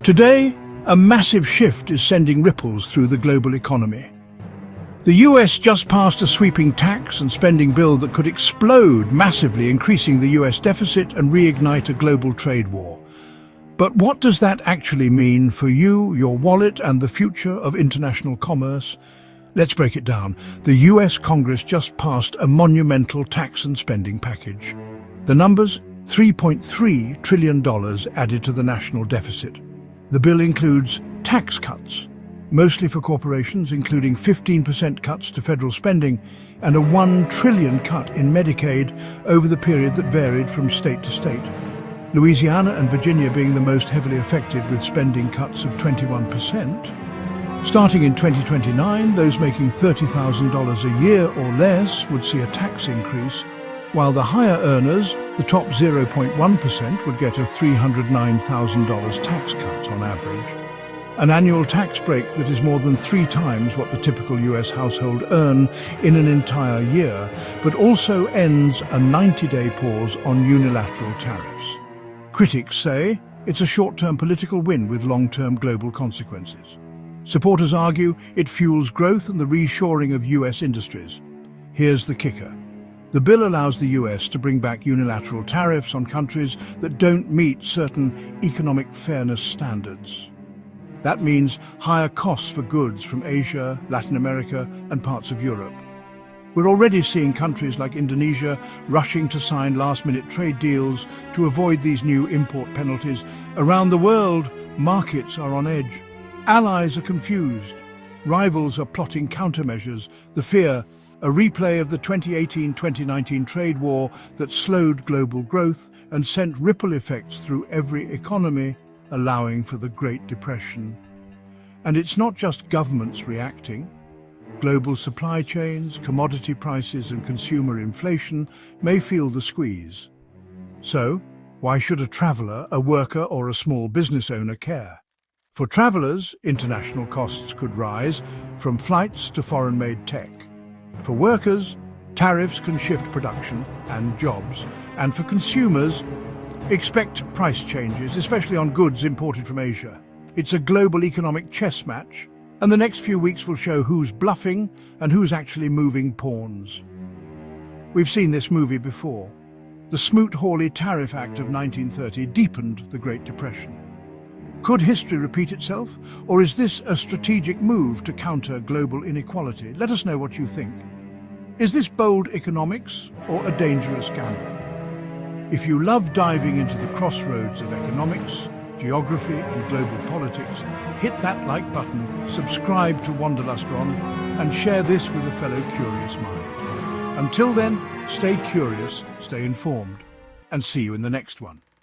Today, a massive shift is sending ripples through the global economy. The US just passed a sweeping tax and spending bill that could explode massively, increasing the US deficit and reignite a global trade war. But what does that actually mean for you, your wallet, and the future of international commerce? Let's break it down. The US Congress just passed a monumental tax and spending package. The numbers? $3.3 trillion added to the national deficit. The bill includes tax cuts, mostly for corporations, including 15% cuts to federal spending and a $1 trillion cut in Medicaid over the period that varied from state to state. Louisiana and Virginia being the most heavily affected, with spending cuts of 21%. Starting in 2029, those making $30,000 a year or less would see a tax increase, while the higher earners, the top 0.1%, would get a $309,000 tax cut on average. An annual tax break that is more than 3 times what the typical US household earn in an entire year, but also ends a 90-day pause on unilateral tariffs. Critics say it's a short-term political win with long-term global consequences. Supporters argue it fuels growth and the reshoring of US industries. Here's the kicker. The bill allows the US to bring back unilateral tariffs on countries that don't meet certain economic fairness standards. That means higher costs for goods from Asia, Latin America, and parts of Europe. We're already seeing countries like Indonesia rushing to sign last-minute trade deals to avoid these new import penalties. Around the world, markets are on edge. Allies are confused. Rivals are plotting countermeasures. The fear, a replay of the 2018-2019 trade war that slowed global growth and sent ripple effects through every economy, allowing for the Great Depression. And it's not just governments reacting. Global supply chains, commodity prices, and consumer inflation may feel the squeeze. So, why should a traveller, a worker, or a small business owner care? For travellers, international costs could rise, from flights to foreign-made tech. For workers, tariffs can shift production and jobs. And for consumers, expect price changes, especially on goods imported from Asia. It's a global economic chess match, and the next few weeks will show who's bluffing and who's actually moving pawns. We've seen this movie before. The Smoot-Hawley Tariff Act of 1930 deepened the Great Depression. Could history repeat itself, or is this a strategic move to counter global inequality? Let us know what you think. Is this bold economics or a dangerous gamble? If you love diving into the crossroads of economics, geography and global politics, hit that like button, subscribe to Wanderlust Ron, and share this with a fellow curious mind. Until then, stay curious, stay informed, and see you in the next one.